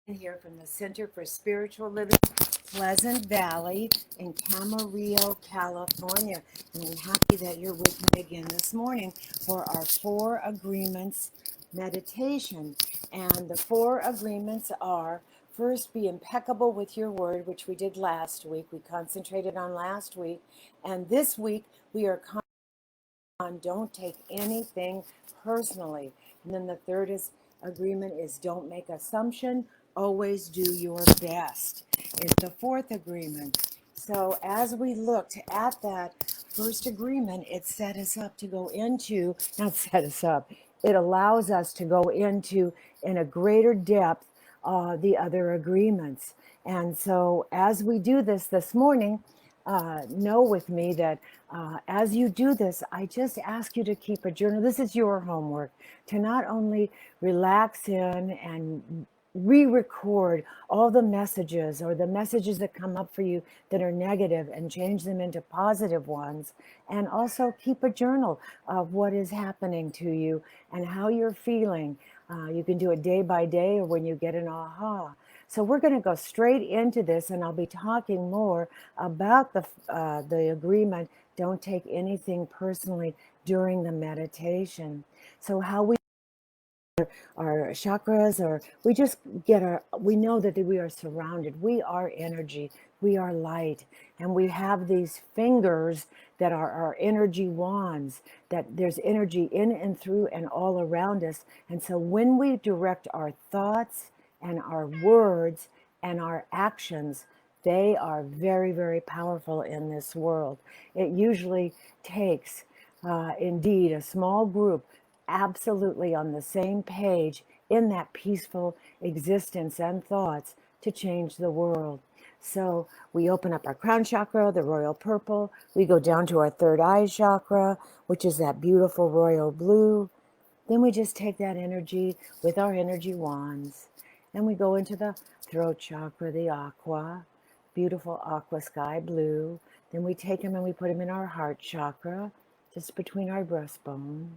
Here from the Center for Spiritual Living, Pleasant Valley in Camarillo, California. And I'm happy that you're with me again this morning for our 4 agreements meditation. And the 4 agreements are: first, be impeccable with your word, which we did last week. We concentrated on last week. And this week, we are on don't take anything personally. And then the third agreement is don't make assumption, always do your best. Is the fourth agreement. So as we looked at that first agreement, it set us up to go into, not set us up, it allows us to go into in a greater depth the other agreements. And so as we do this morning, know with me that as you do this, I just ask you to keep a journal. This is your homework to not only relax in and re-record all the messages or the messages that come up for you that are negative and change them into positive ones, and also keep a journal of what is happening to you and how you're feeling. You can do it day by day or when you get an aha. So we're going to go straight into this, and I'll be talking more about the agreement. Don't take anything personally during the meditation. So how our chakras, or we just we know that we are surrounded. We are energy. We are light, and we have these fingers that are our energy wands, that there's energy in and through and all around us. And so when we direct our thoughts and our words and our actions, they are very, very powerful in this world. It usually takes, indeed, a small group absolutely on the same page in that peaceful existence and thoughts to change the world. So we open up our crown chakra, the royal purple. We go down to our third eye chakra, which is that beautiful royal blue. Then we just take that energy with our energy wands and we go into the throat chakra, the aqua, beautiful aqua sky blue. Then we take them and we put them in our heart chakra, just between our breastbone.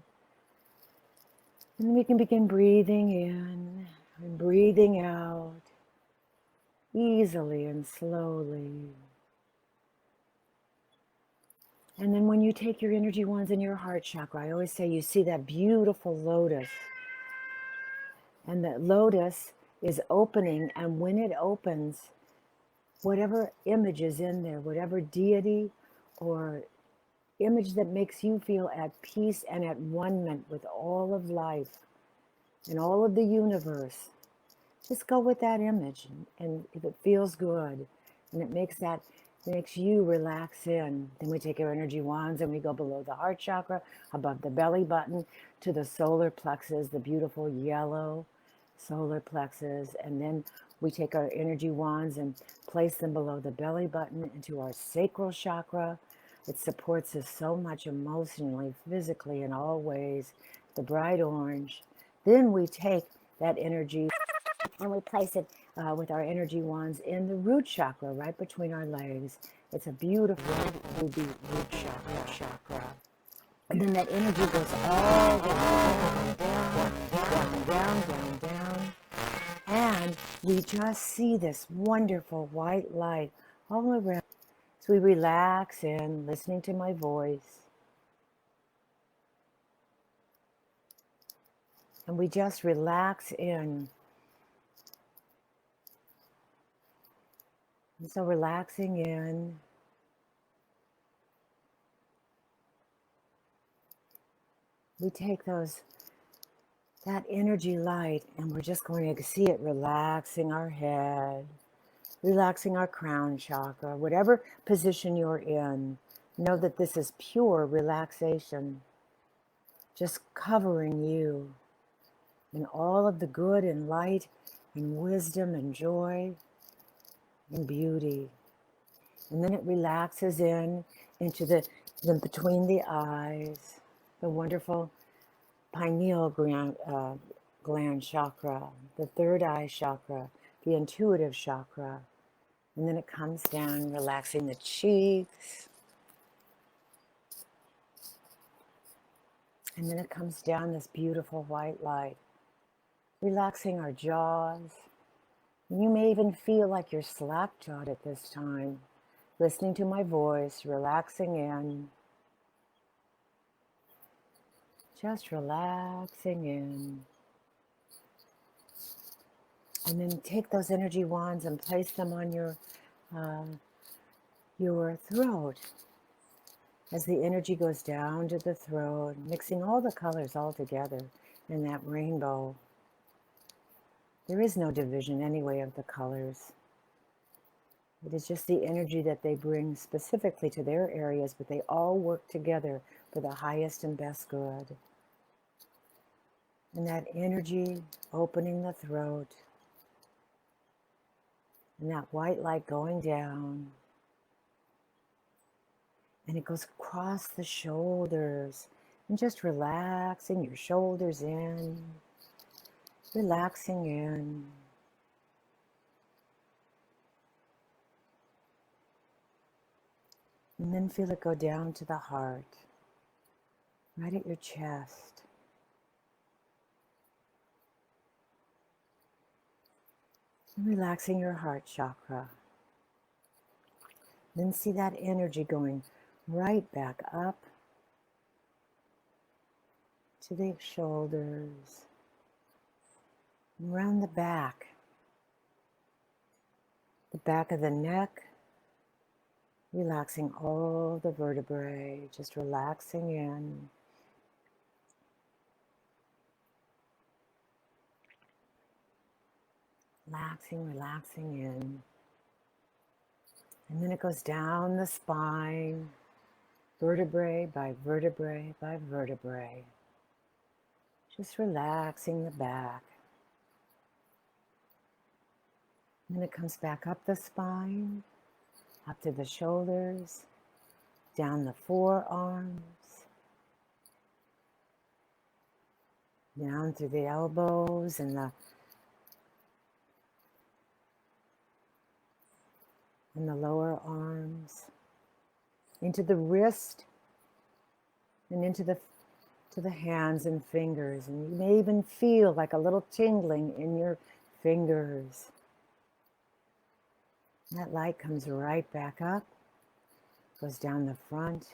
And we can begin breathing in and breathing out easily and slowly. And then when you take your energy wands in your heart chakra, I always say you see that beautiful lotus. And that lotus is opening, and when it opens, whatever image is in there, whatever deity or image that makes you feel at peace and at one with all of life and all of the universe, just go with that image. And if it feels good and it makes you relax in, then we take our energy wands and we go below the heart chakra, above the belly button, to the solar plexus, the beautiful yellow solar plexus. And then we take our energy wands and place them below the belly button into our sacral chakra. It supports us so much emotionally, physically, in all ways, the bright orange. Then we take that energy and we place it with our energy wands in the root chakra, right between our legs. It's a beautiful ruby root chakra. And then that energy goes all the way down. And we just see this wonderful white light all around. So we relax in, listening to my voice. And we just relax in. And so relaxing in. We take that energy light and we're just going to see it relaxing our head, relaxing our crown chakra, whatever position you're in. Know that this is pure relaxation, just covering you in all of the good and light and wisdom and joy and beauty. And then it relaxes into then between the eyes, the wonderful pineal gland chakra, the third eye chakra, the intuitive chakra. And then it comes down, relaxing the cheeks. And then it comes down, this beautiful white light, relaxing our jaws, You may even feel like you're slack-jawed at this time, listening to my voice, relaxing in, just relaxing in. And then take those energy wands and place them on your throat as the energy goes down to the throat, mixing all the colors all together in that rainbow. There is no division anyway of the colors. It is just the energy that they bring specifically to their areas, but they all work together for the highest and best good. And that energy opening the throat, and that white light going down, and it goes across the shoulders, and just relaxing your shoulders in, relaxing in. And then feel it go down to the heart, right at your chest. And relaxing your heart chakra. Then see that energy going right back up to the shoulders, around the back of the neck, relaxing all the vertebrae, just relaxing in. Relaxing in. And then it goes down the spine, vertebrae by vertebrae by vertebrae. Just relaxing the back. And then it comes back up the spine, up to the shoulders, down the forearms, down through the elbows and the lower arms, into the wrist, and into the hands and fingers. And you may even feel like a little tingling in your fingers. That light comes right back up, goes down the front,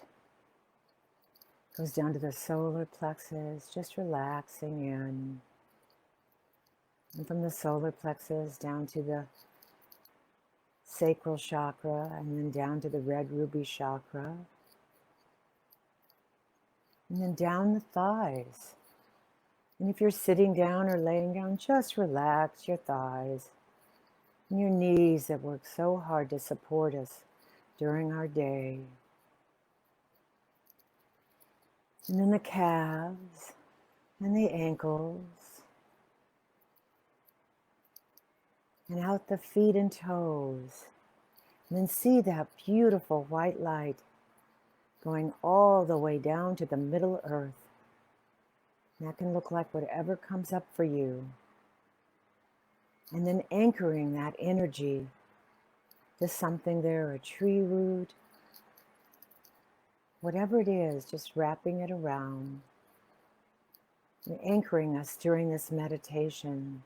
goes down to the solar plexus, just relaxing in. And from the solar plexus down to the sacral chakra, and then down to the red ruby chakra, and then down the thighs. And if you're sitting down or laying down, just relax your thighs and your knees that work so hard to support us during our day. And then the calves and the ankles, and out the feet and toes. And then see that beautiful white light going all the way down to the middle earth. And that can look like whatever comes up for you. And then anchoring that energy to something there, a tree root, whatever it is, just wrapping it around and anchoring us during this meditation.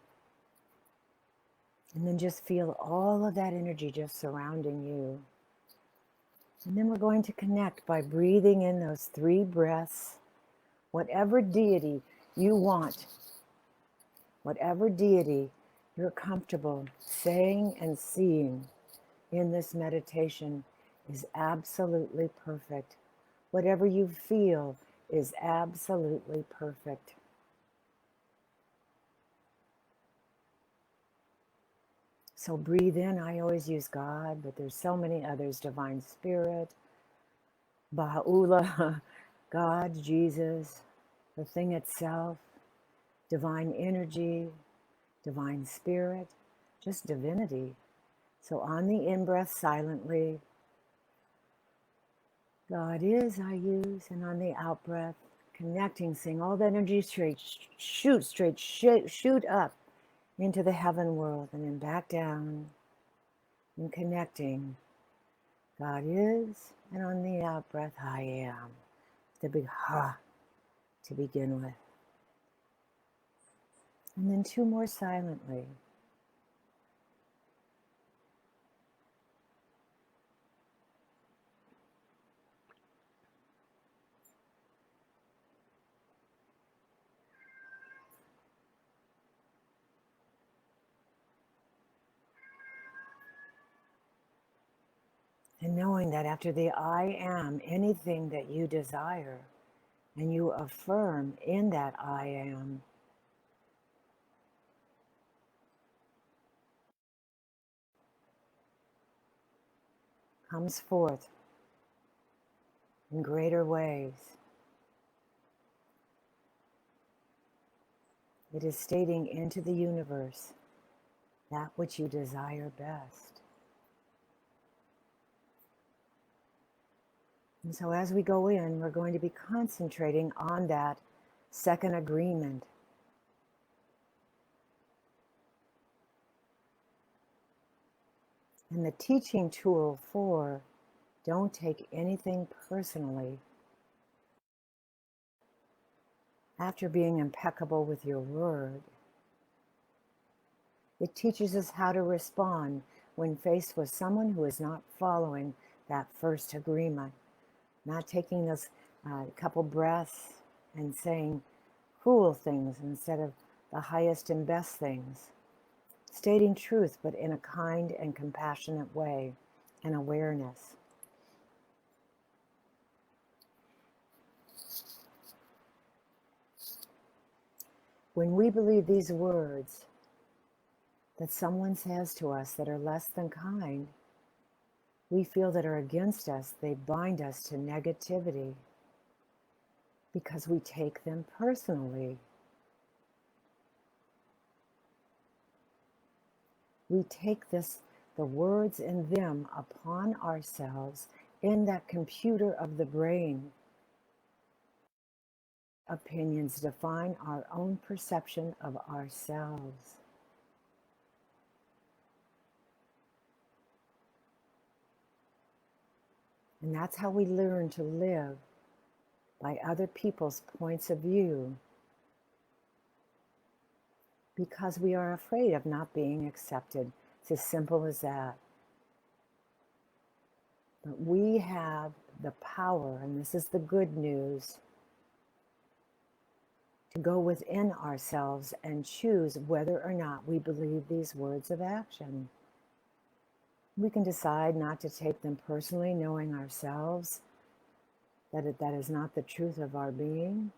And then just feel all of that energy just surrounding you. And then we're going to connect by breathing in those 3 breaths. Whatever deity you want, whatever deity you're comfortable saying and seeing in this meditation is absolutely perfect. Whatever you feel is absolutely perfect. So breathe in. I always use God, but there's so many others. Divine Spirit, Baha'u'llah, God, Jesus, the thing itself, divine energy, divine spirit, just divinity. So on the in-breath silently, God is, I use, and on the out-breath, connecting, seeing all that energy shoot up into the heaven world, and then back down and connecting. God is, and on the out breath, I am. The big ha to begin with. And then 2 more silently. And knowing that after the I am, anything that you desire, and you affirm in that I am, comes forth in greater ways. It is stating into the universe that which you desire best. And so as we go in, we're going to be concentrating on that second agreement. And the teaching tool for don't take anything personally. After being impeccable with your word, it teaches us how to respond when faced with someone who is not following that first agreement, not taking those couple breaths and saying cruel things instead of the highest and best things, stating truth but in a kind and compassionate way and awareness. When we believe these words that someone says to us that are less than kind, we feel that are against us, they bind us to negativity because we take them personally. We take the words in them upon ourselves in that computer of the brain. Opinions define our own perception of ourselves. And that's how we learn to live, by other people's points of view, because we are afraid of not being accepted. It's as simple as that. But we have the power, and this is the good news, to go within ourselves and choose whether or not we believe these words of action. We can decide not to take them personally, knowing ourselves that that is not the truth of our being,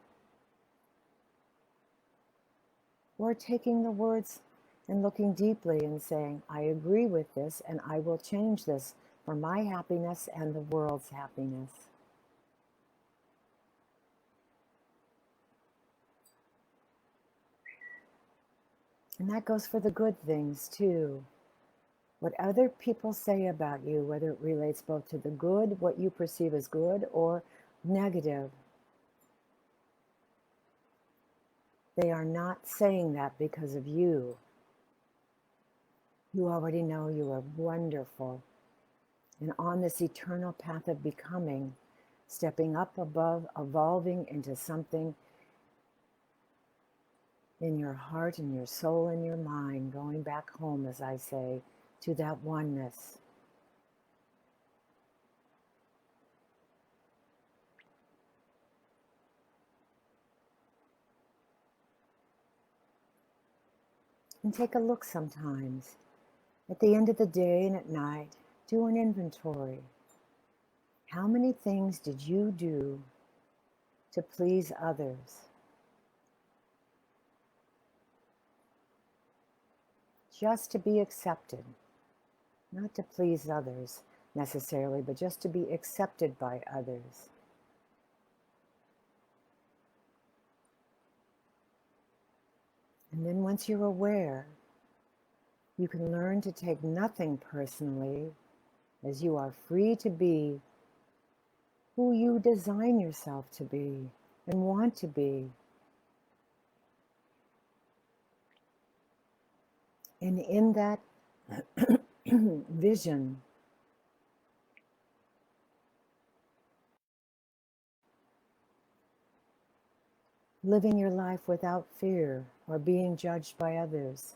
or taking the words and looking deeply and saying, I agree with this and I will change this for my happiness and the world's happiness. And that goes for the good things too. What other people say about you, whether it relates both to the good, what you perceive as good, or negative, they are not saying that because of you. You already know you are wonderful. And on this eternal path of becoming, stepping up above, evolving into something in your heart and your soul and your mind, going back home, as I say, to that oneness. And take a look sometimes. At the end of the day and at night, do an inventory. How many things did you do to please others? Just to be accepted. Not to please others necessarily, but just to be accepted by others. And then once you're aware, you can learn to take nothing personally, as you are free to be who you design yourself to be and want to be. And in that vision, living your life without fear or being judged by others.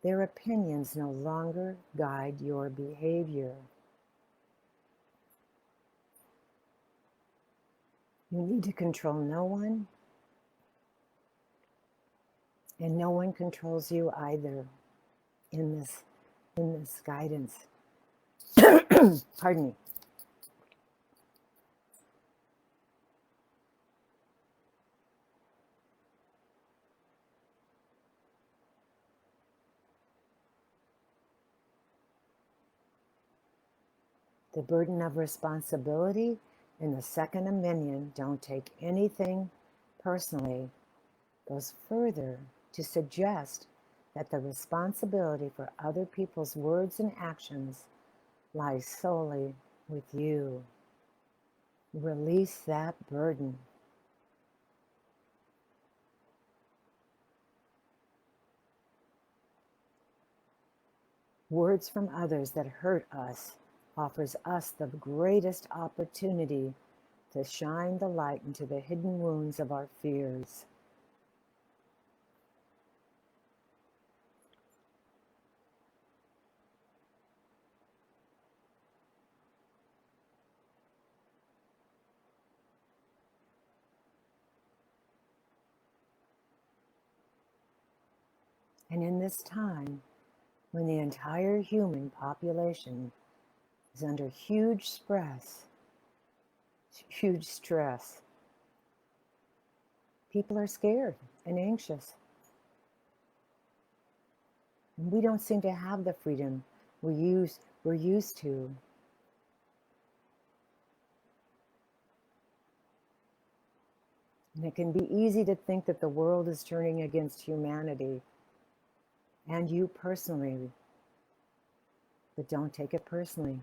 Their opinions no longer guide your behavior. You need to control no one, and no one controls you either. in this guidance. Pardon me. The burden of responsibility in the second dominion, don't take anything personally, goes further to suggest that the responsibility for other people's words and actions lies solely with you. Release that burden. Words from others that hurt us offers us the greatest opportunity to shine the light into the hidden wounds of our fears. And in this time, when the entire human population is under huge stress, people are scared and anxious. And we don't seem to have the freedom we're used to. And it can be easy to think that the world is turning against humanity and you personally, but don't take it personally.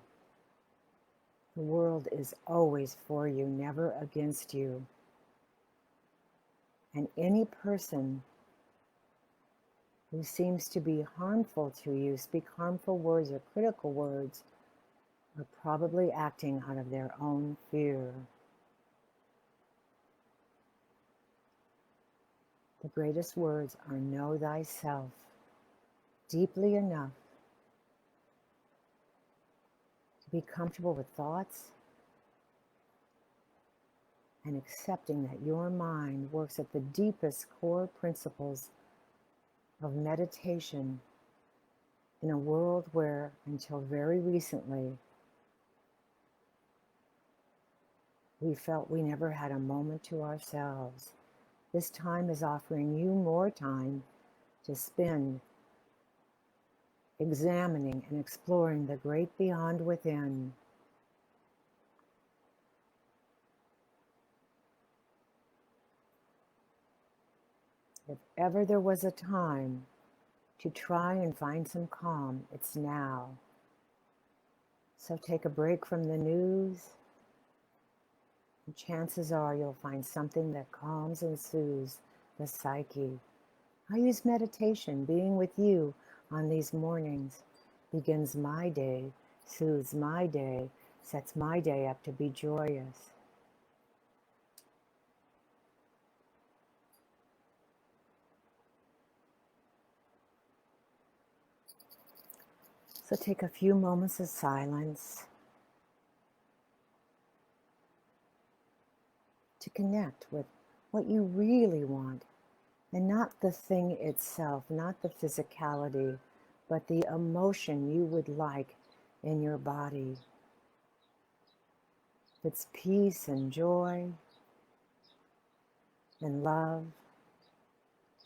The world is always for you, never against you. And any person who seems to be harmful to you, speak harmful words or critical words, are probably acting out of their own fear. The greatest words are know thyself deeply enough to be comfortable with thoughts and accepting that your mind works at the deepest core principles of meditation in a world where, until very recently, we felt we never had a moment to ourselves. This time is offering you more time to spend examining and exploring the great beyond within. If ever there was a time to try and find some calm, it's now. So take a break from the news, and chances are you'll find something that calms and soothes the psyche. I use meditation, being with you on these mornings, begins my day, soothes my day, sets my day up to be joyous. So take a few moments of silence to connect with what you really want, and not the thing itself, not the physicality, but the emotion you would like in your body. It's peace and joy and love,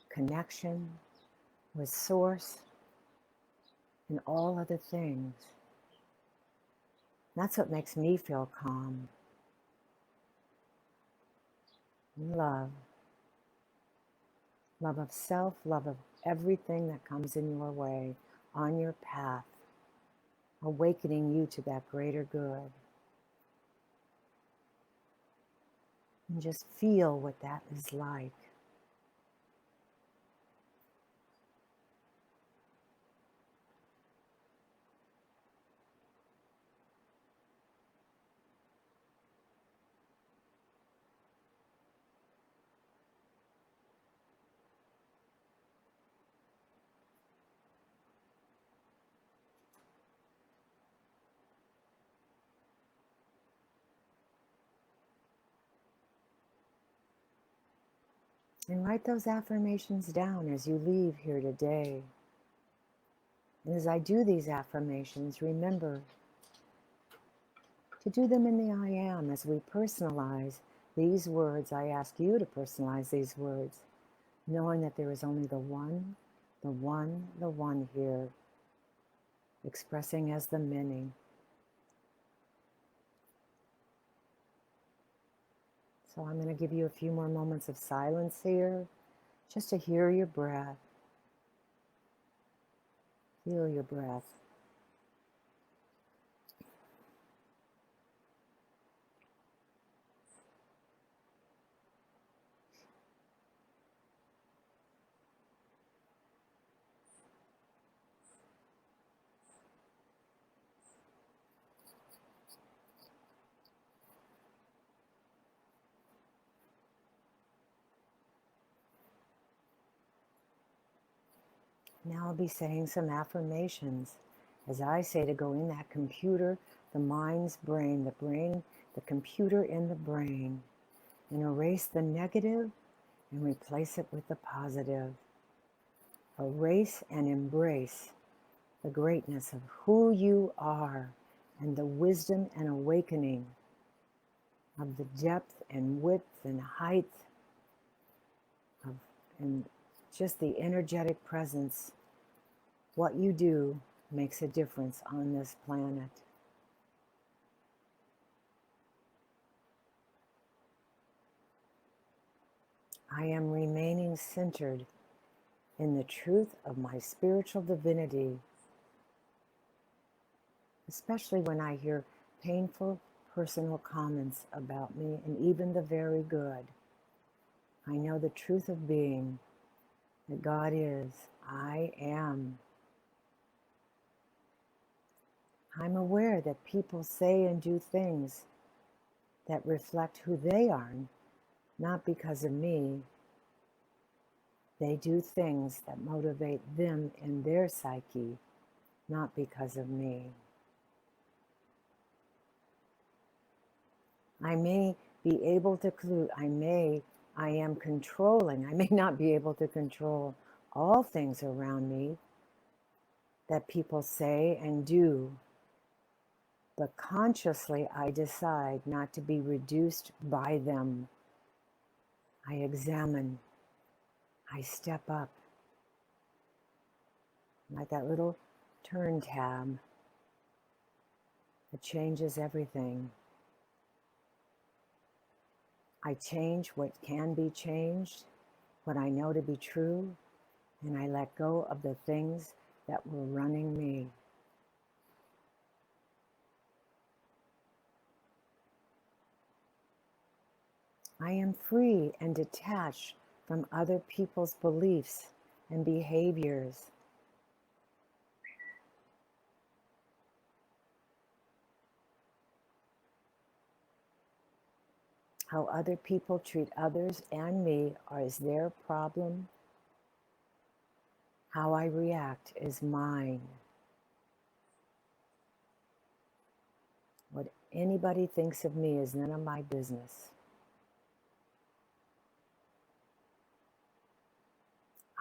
connection with Source and all other things. That's what makes me feel calm. Love. Love of self, love of everything that comes in your way, on your path, awakening you to that greater good. And just feel what that is like. And write those affirmations down as you leave here today. And as I do these affirmations, remember to do them in the I am. As we personalize these words, I ask you to personalize these words, knowing that there is only the one, the one, the one here, expressing as the many. So I'm going to give you a few more moments of silence here, just to hear your breath. Feel your breath. Now I'll be saying some affirmations. As I say, to go in that computer, the mind's brain, the computer in the brain, and erase the negative and replace it with the positive. Erase and embrace the greatness of who you are and the wisdom and awakening of the depth and width and height of, and just the energetic presence. What you do makes a difference on this planet. I am remaining centered in the truth of my spiritual divinity, especially when I hear painful personal comments about me and even the very good. I know the truth of being, that God is, I am. I'm aware that people say and do things that reflect who they are, not because of me. They do things that motivate them in their psyche, not because of me. I may be able to I am controlling. I may not be able to control all things around me that people say and do, but consciously I decide not to be reduced by them. I examine. I step up. Like that little turn tab that changes everything. I change what can be changed, what I know to be true, and I let go of the things that were running me. I am free and detached from other people's beliefs and behaviors. How other people treat others and me is their problem. How I react is mine. What anybody thinks of me is none of my business.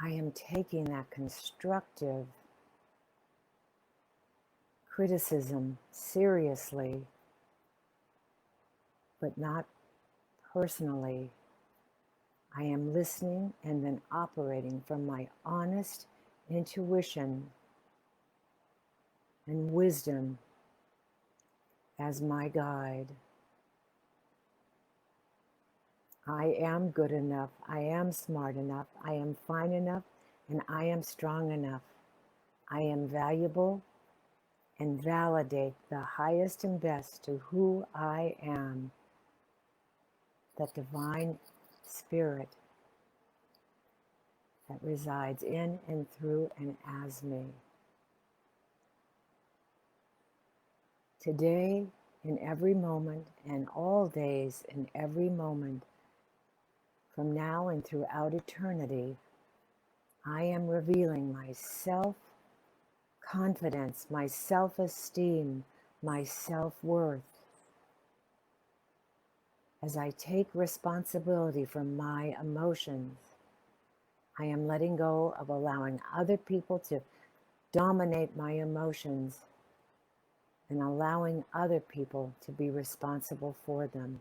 I am taking that constructive criticism seriously, but not personally. I am listening and then operating from my honest intuition and wisdom as my guide. I am good enough, I am smart enough, I am fine enough, and I am strong enough. I am valuable, and validate the highest and best to who I am, that divine spirit that resides in and through and as me. Today, in every moment, and all days in every moment, from now and throughout eternity, I am revealing my self-confidence, my self-esteem, my self-worth, as I take responsibility for my emotions. I am letting go of allowing other people to dominate my emotions and allowing other people to be responsible for them.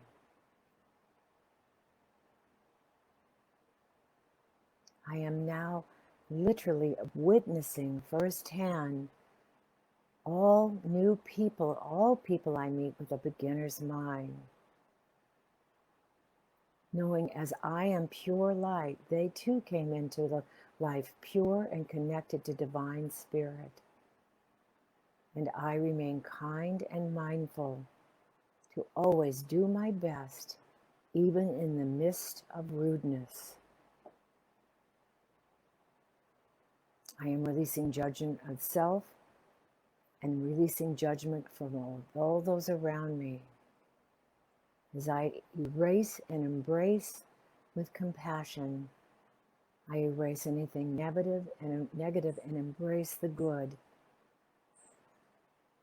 I am now literally witnessing firsthand all new people, all people I meet with a beginner's mind. Knowing as I am pure light, they too came into the life pure and connected to divine spirit. And I remain kind and mindful to always do my best, even in the midst of rudeness. I am releasing judgment of self and releasing judgment from all those around me. As I erase and embrace with compassion, I erase anything negative and embrace the good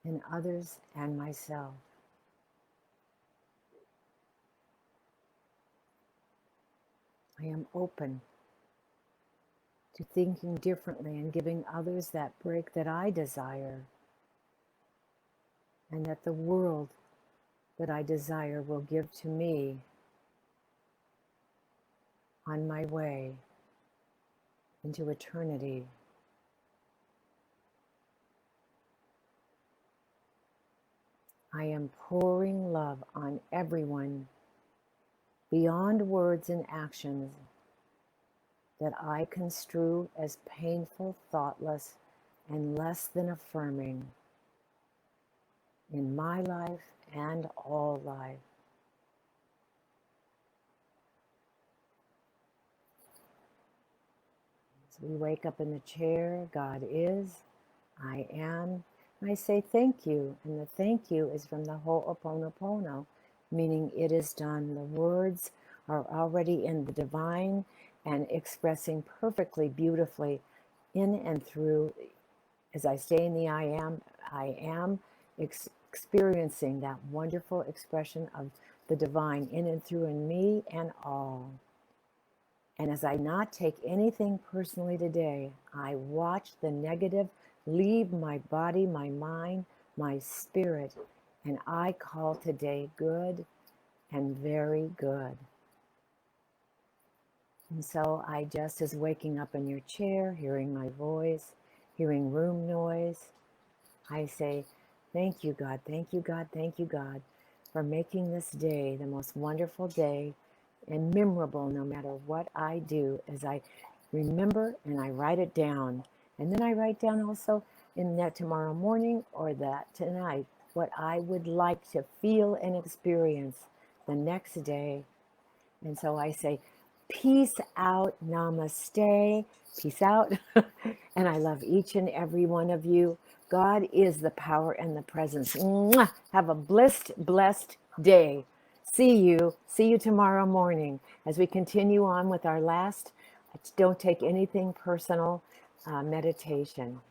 in others and myself. I am open to thinking differently and giving others that break that I desire, and that the world that I desire will give to me on my way into eternity. I am pouring love on everyone beyond words and actions that I construe as painful, thoughtless, and less than affirming in my life and all life. So we wake up in the chair, God is, I am, and I say thank you, and the thank you is from the Ho'oponopono, meaning it is done. The words are already in the divine and expressing perfectly, beautifully in and through. As I stay in the I am experiencing that wonderful expression of the divine in and through in me and all. And as I not take anything personally today, I watch the negative leave my body, my mind, my spirit, and I call today good and very good. And so I just as waking up in your chair, hearing my voice, hearing room noise, I say, thank you, God, thank you, God, thank you, God, for making this day the most wonderful day and memorable no matter what I do, as I remember and I write it down. And then I write down also in that tomorrow morning or that tonight what I would like to feel and experience the next day. And so I say, peace out, namaste, peace out. And I love each and every one of you. God is the power and the presence. Mwah! Have a blessed day. See you tomorrow morning as we continue on with our last, don't take anything personal meditation.